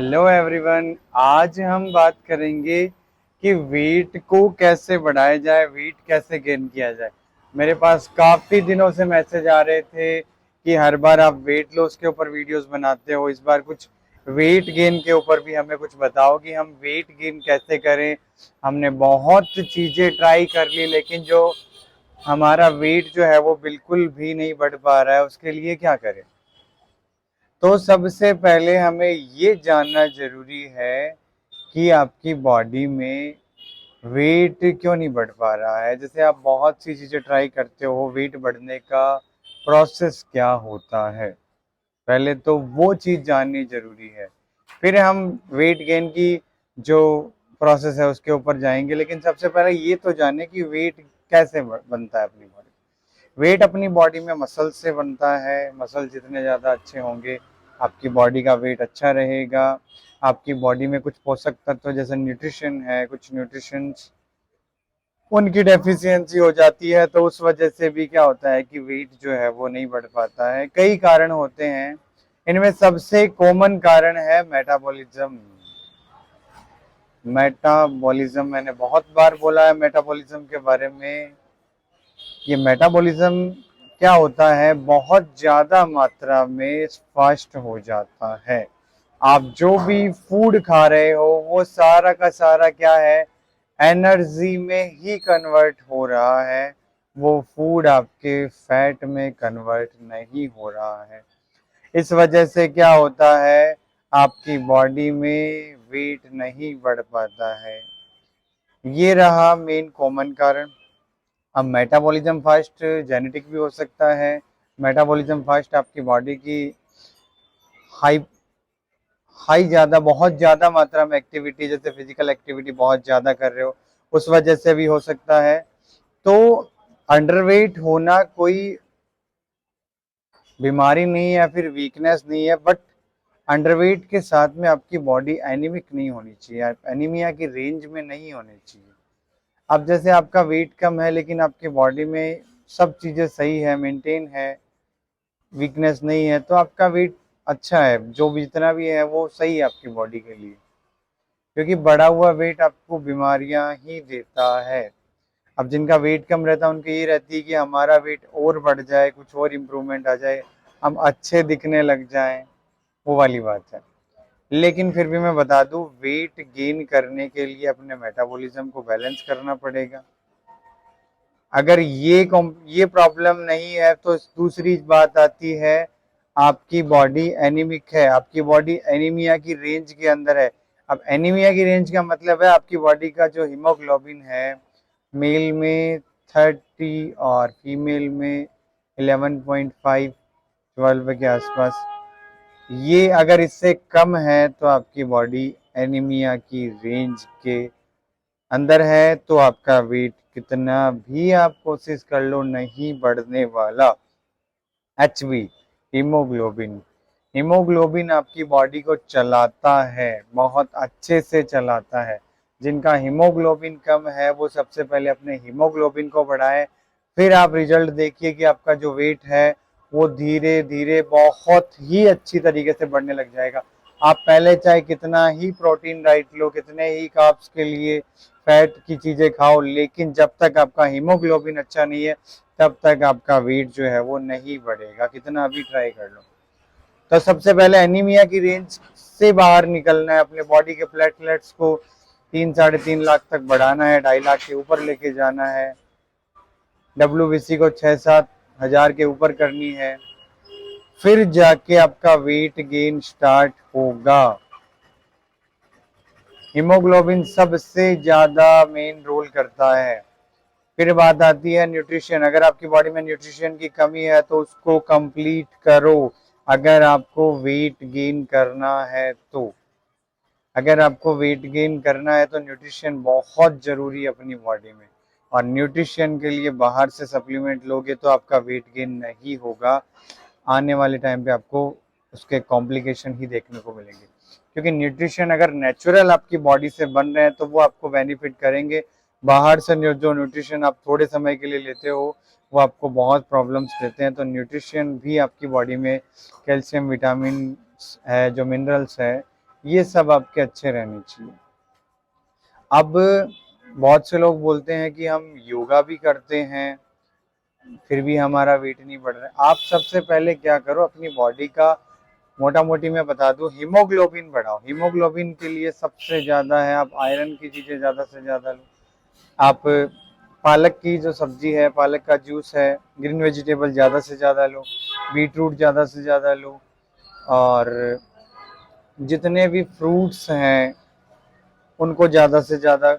Hello everyone. आज हम बात करेंगे कि वेट को कैसे बढ़ाया जाए, वेट कैसे गेन किया जाए। मेरे पास काफ़ी दिनों से मैसेज आ रहे थे कि हर बार आप वेट लॉस के ऊपर वीडियोस बनाते हो, इस बार कुछ वेट गेन के ऊपर भी हमें कुछ बताओ कि हम वेट गेन कैसे करें। हमने बहुत चीज़ें ट्राई कर ली लेकिन जो हमारा वेट जो है वो बिल्कुल भी नहीं बढ़ पा रहा है, उसके लिए क्या करें। तो सबसे पहले हमें ये जानना जरूरी है कि आपकी बॉडी में वेट क्यों नहीं बढ़ पा रहा है। जैसे आप बहुत सी चीज़ें ट्राई करते हो, वेट बढ़ने का प्रोसेस क्या होता है, पहले तो वो चीज़ जाननी जरूरी है। फिर हम वेट गेन की जो प्रोसेस है उसके ऊपर जाएंगे, लेकिन सबसे पहले ये तो जाने कि वेट कैसे बनता है अपनी बॉडी। वेट अपनी बॉडी में मसल से बनता है। मसल जितने ज़्यादा अच्छे होंगे आपकी बॉडी का वेट अच्छा रहेगा। आपकी बॉडी में कुछ पोषक तत्व जैसे न्यूट्रिशन है, कुछ न्यूट्रिशंस उनकी डेफिशिएंसी हो जाती है, तो उस वजह से भी क्या होता है कि वेट जो है वो नहीं बढ़ पाता है। कई कारण होते हैं, इनमें सबसे कॉमन कारण है मेटाबॉलिज्म। मेटाबॉलिज्म मैंने बहुत बार बोला है मेटाबॉलिज्म के बारे में। ये मेटाबॉलिज्म क्या होता है, बहुत ज्यादा मात्रा में फास्ट हो जाता है। आप जो भी फूड खा रहे हो वो सारा का सारा क्या है, एनर्जी में ही कन्वर्ट हो रहा है। वो फूड आपके फैट में कन्वर्ट नहीं हो रहा है। इस वजह से क्या होता है, आपकी बॉडी में वेट नहीं बढ़ पाता है। ये रहा मेन कॉमन कारण। अब मेटाबॉलिज्म फास्ट जेनेटिक भी हो सकता है। मेटाबॉलिज्म फास्ट आपकी बॉडी की हाई हाई ज़्यादा, बहुत ज़्यादा मात्रा में एक्टिविटी, जैसे फिजिकल एक्टिविटी बहुत ज़्यादा कर रहे हो, उस वजह से भी हो सकता है। तो अंडरवेट होना कोई बीमारी नहीं है या फिर वीकनेस नहीं है, बट अंडरवेट के साथ में आपकी बॉडी एनीमिक नहीं होनी चाहिए, आप एनीमिया की रेंज में नहीं होनी चाहिए। अब जैसे आपका वेट कम है लेकिन आपकी बॉडी में सब चीज़ें सही है, मेंटेन है, वीकनेस नहीं है, तो आपका वेट अच्छा है। जो भी जितना भी है वो सही है आपकी बॉडी के लिए, क्योंकि बढ़ा हुआ वेट आपको बीमारियां ही देता है। अब जिनका वेट कम रहता है उनकी ये रहती है कि हमारा वेट और बढ़ जाए, कुछ और इम्प्रूवमेंट आ जाए, हम अच्छे दिखने लग जाएं, वो वाली बात है। लेकिन फिर भी मैं बता दूं, वेट गेन करने के लिए अपने मेटाबॉलिज्म को बैलेंस करना पड़ेगा। अगर ये प्रॉब्लम नहीं है तो दूसरी बात आती है, आपकी बॉडी एनीमिक है, आपकी बॉडी एनीमिया की रेंज के अंदर है। अब एनीमिया की रेंज का मतलब है आपकी बॉडी का जो हीमोग्लोबिन है, मेल में 30 और फीमेल में 11.5, 12 के आसपास, ये अगर इससे कम है तो आपकी बॉडी एनीमिया की रेंज के अंदर है, तो आपका वेट कितना भी आप कोशिश कर लो नहीं बढ़ने वाला। एचबी, हीमोग्लोबिन, हीमोग्लोबिन आपकी बॉडी को चलाता है, बहुत अच्छे से चलाता है। जिनका हीमोग्लोबिन कम है वो सबसे पहले अपने हीमोग्लोबिन को बढ़ाए, फिर आप रिजल्ट देखिए कि आपका जो वेट है वो धीरे धीरे बहुत ही अच्छी तरीके से बढ़ने लग जाएगा। आप पहले चाहे कितना ही प्रोटीन डाइट लो, कितने ही कार्ब्स के लिए फैट की चीजें खाओ, लेकिन जब तक आपका हीमोग्लोबिन अच्छा नहीं है तब तक आपका वेट जो है वो नहीं बढ़ेगा, कितना भी ट्राई कर लो। तो सबसे पहले एनीमिया की रेंज से बाहर निकलना है, अपने बॉडी के प्लेटलेट्स को 3-3.5 लाख तक बढ़ाना है, 2.5 लाख के ऊपर लेके जाना है, डब्ल्यूबीसी को 6-7 हजार के ऊपर करनी है, फिर जाके आपका वेट गेन स्टार्ट होगा। हीमोग्लोबिन सबसे ज्यादा मेन रोल करता है। फिर बात आती है न्यूट्रिशन। अगर आपकी बॉडी में न्यूट्रिशन की कमी है तो उसको कंप्लीट करो। अगर आपको वेट गेन करना है तो अगर आपको वेट गेन करना है तो न्यूट्रिशन बहुत जरूरी है अपनी बॉडी में। और न्यूट्रिशन के लिए बाहर से सप्लीमेंट लोगे तो आपका वेट गेन नहीं होगा। आने वाले टाइम पे आपको उसके कॉम्प्लिकेशन ही देखने को मिलेंगे, क्योंकि न्यूट्रिशन अगर नेचुरल आपकी बॉडी से बन रहे हैं तो वो आपको बेनिफिट करेंगे। बाहर से जो न्यूट्रिशन आप थोड़े समय के लिए लेते हो वो आपको बहुत प्रॉब्लम्स देते हैं। तो न्यूट्रिशन भी आपकी बॉडी में कैल्शियम, विटामिन है, जो मिनरल्स है, ये सब आपके अच्छे रहने चाहिए। अब बहुत से लोग बोलते हैं कि हम योगा भी करते हैं फिर भी हमारा वेट नहीं बढ़ रहा है। आप सबसे पहले क्या करो, अपनी बॉडी का मोटा मोटी मैं बता दूं, हीमोग्लोबिन बढ़ाओ। हीमोग्लोबिन के लिए सबसे ज्यादा है, आप आयरन की चीजें ज्यादा से ज्यादा लो। आप पालक की जो सब्जी है, पालक का जूस है, ग्रीन वेजिटेबल ज्यादा से ज्यादा लो, बीट रूट ज्यादा से ज्यादा लो, और जितने भी फ्रूट्स हैं उनको ज्यादा से ज्यादा,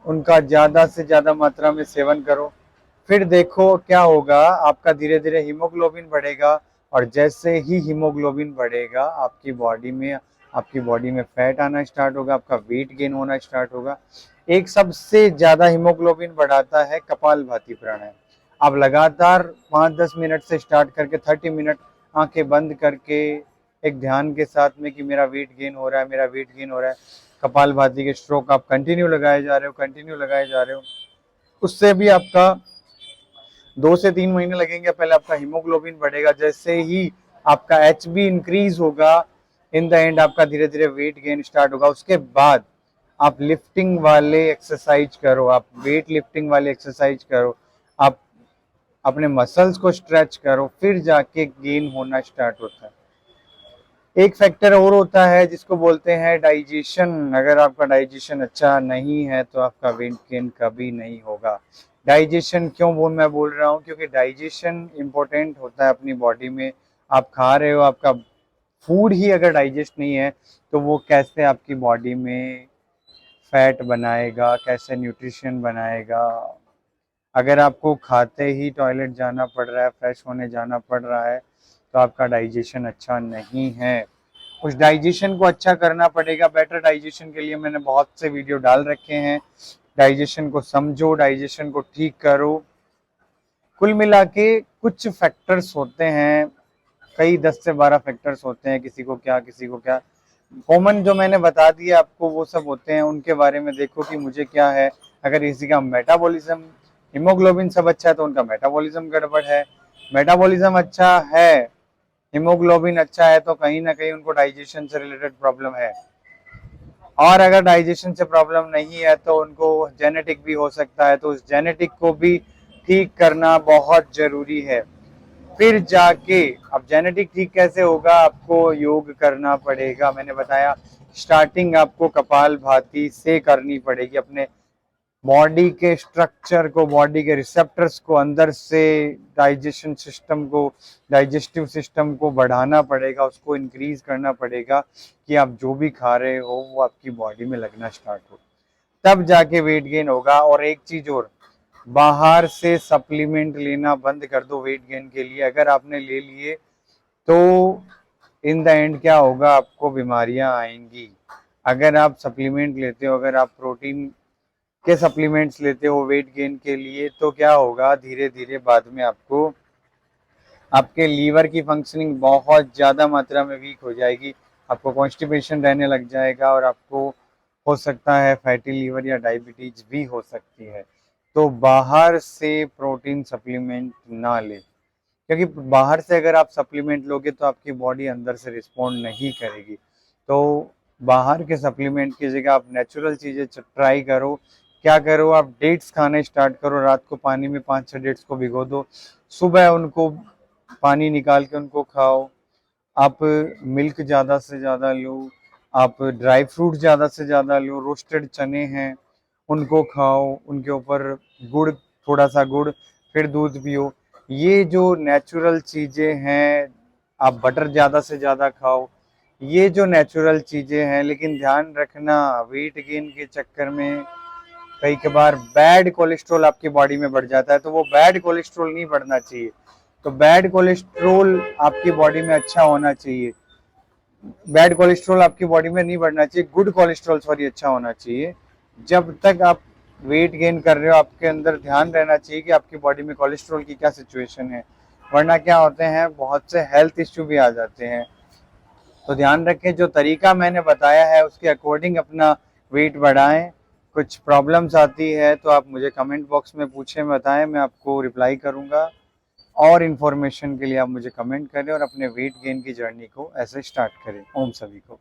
उनका ज्यादा से ज्यादा मात्रा में सेवन करो। फिर देखो क्या होगा, आपका धीरे धीरे हीमोग्लोबिन बढ़ेगा, और जैसे ही हीमोग्लोबिन बढ़ेगा आपकी बॉडी में फैट आना स्टार्ट होगा, आपका वेट गेन होना स्टार्ट होगा। एक सबसे ज्यादा हीमोग्लोबिन बढ़ाता है कपालभाति प्राणायाम। आप लगातार 5-10 मिनट से स्टार्ट करके 30 मिनट आंखें बंद करके एक ध्यान के साथ में कि मेरा वेट गेन हो रहा है, मेरा वेट गेन हो रहा है, कपालभाति के स्ट्रोक आप कंटिन्यू लगाए जा रहे हो, कंटिन्यू लगाए जा रहे हो, उससे भी आपका 2 से 3 महीने लगेंगे, पहले आपका हीमोग्लोबिन बढ़ेगा। जैसे ही आपका HB इंक्रीज होगा, इन द एंड आपका धीरे धीरे वेट गेन स्टार्ट होगा। उसके बाद आप लिफ्टिंग वाले एक्सरसाइज करो, आप वेट लिफ्टिंग वाले एक्सरसाइज करो, आप अपने मसल्स को स्ट्रेच करो, फिर जाके गेन होना स्टार्ट होता है। एक फैक्टर और होता है जिसको बोलते हैं डाइजेशन। अगर आपका डाइजेशन अच्छा नहीं है तो आपका वेट गेन कभी नहीं होगा। डाइजेशन क्यों मैं बोल रहा हूँ, क्योंकि डाइजेशन इंपॉर्टेंट होता है अपनी बॉडी में। आप खा रहे हो, आपका फूड ही अगर डाइजेस्ट नहीं है तो वो कैसे आपकी बॉडी में फैट बनाएगा, कैसे न्यूट्रिशन बनाएगा। अगर आपको खाते ही टॉयलेट जाना पड़ रहा है, फ्रेश होने जाना पड़ रहा है, तो आपका डाइजेशन अच्छा नहीं है। उस डाइजेशन को अच्छा करना पड़ेगा। बेटर डाइजेशन के लिए मैंने बहुत से वीडियो डाल रखे हैं। डाइजेशन को समझो, डाइजेशन को ठीक करो। कुल मिला के कुछ फैक्टर्स होते हैं, कई 10 से 12 फैक्टर्स होते हैं, किसी को क्या किसी को क्या। कॉमन जो मैंने बता दिया आपको वो सब होते हैं, उनके बारे में देखो कि मुझे क्या है। अगर किसी का मेटाबॉलिज्म, हीमोग्लोबिन सब अच्छा है तो उनका मेटाबॉलिज्म गड़बड़ है। मेटाबॉलिज्म अच्छा है, हीमोग्लोबिन अच्छा है, तो कहीं ना कहीं उनको डाइजेशन से रिलेटेड प्रॉब्लम है। और अगर डाइजेशन से प्रॉब्लम नहीं है तो उनको जेनेटिक भी हो सकता है, तो उस जेनेटिक को भी ठीक करना बहुत जरूरी है। फिर जाके, अब जेनेटिक ठीक कैसे होगा, आपको योग करना पड़ेगा। मैंने बताया स्टार्टिंग आपको कपालभाति से करनी पड़ेगी। अपने बॉडी के स्ट्रक्चर को, बॉडी के रिसेप्टर्स को, अंदर से डाइजेशन सिस्टम को, डाइजेस्टिव सिस्टम को बढ़ाना पड़ेगा, उसको इंक्रीज करना पड़ेगा कि आप जो भी खा रहे हो वो आपकी बॉडी में लगना स्टार्ट हो, तब जाके वेट गेन होगा। और एक चीज और, बाहर से सप्लीमेंट लेना बंद कर दो वेट गेन के लिए। अगर आपने ले लिए तो इन द एंड क्या होगा, आपको बीमारियां आएंगी। अगर आप सप्लीमेंट लेते हो, अगर आप प्रोटीन के सप्लीमेंट्स लेते हो वेट गेन के लिए, तो क्या होगा, धीरे धीरे बाद में आपको आपके लीवर की फंक्शनिंग बहुत ज़्यादा मात्रा में वीक हो जाएगी, आपको कॉन्स्टिपेशन रहने लग जाएगा, और आपको हो सकता है फैटी लीवर या डायबिटीज भी हो सकती है। तो बाहर से प्रोटीन सप्लीमेंट ना ले, क्योंकि बाहर से अगर आप सप्लीमेंट लोगे तो आपकी बॉडी अंदर से रिस्पॉन्ड नहीं करेगी। तो बाहर के सप्लीमेंट की जगह आप नेचुरल चीज़ें ट्राई करो। क्या करो, आप डेट्स खाने स्टार्ट करो। रात को पानी में 5-6 डेट्स को भिगो दो, सुबह उनको पानी निकाल के उनको खाओ। आप मिल्क ज़्यादा से ज़्यादा लो, आप ड्राई फ्रूट ज़्यादा से ज़्यादा लो, रोस्टेड चने हैं उनको खाओ, उनके ऊपर गुड़, थोड़ा सा गुड़, फिर दूध पियो। ये जो नेचुरल चीज़ें हैं, आप बटर ज़्यादा से ज़्यादा खाओ। ये जो नेचुरल चीज़ें हैं, लेकिन ध्यान रखना वेट गेन के चक्कर में कई बार बैड कोलेस्ट्रॉल आपकी बॉडी में बढ़ जाता है, तो वो बैड कोलेस्ट्रॉल नहीं बढ़ना चाहिए। तो बैड कोलेस्ट्रॉल आपकी बॉडी में अच्छा होना चाहिए, बैड कोलेस्ट्रॉल आपकी बॉडी में नहीं बढ़ना चाहिए, गुड कोलेस्ट्रॉल सॉरी अच्छा होना चाहिए। जब तक आप वेट गेन कर रहे हो, आपके अंदर ध्यान रहना चाहिए कि आपकी बॉडी में कोलेस्ट्रॉल की क्या सिचुएशन है, वरना क्या होते हैं, बहुत से हेल्थ इश्यू भी आ जाते हैं। तो ध्यान रखें, जो तरीका मैंने बताया है उसके अकॉर्डिंग अपना वेट बढ़ाएं। कुछ प्रॉब्लम्स आती है तो आप मुझे कमेंट बॉक्स में पूछें, बताएं, मैं आपको रिप्लाई करूंगा। और इन्फॉर्मेशन के लिए आप मुझे कमेंट करें और अपने वेट गेन की जर्नी को ऐसे स्टार्ट करें। ओम सभी को।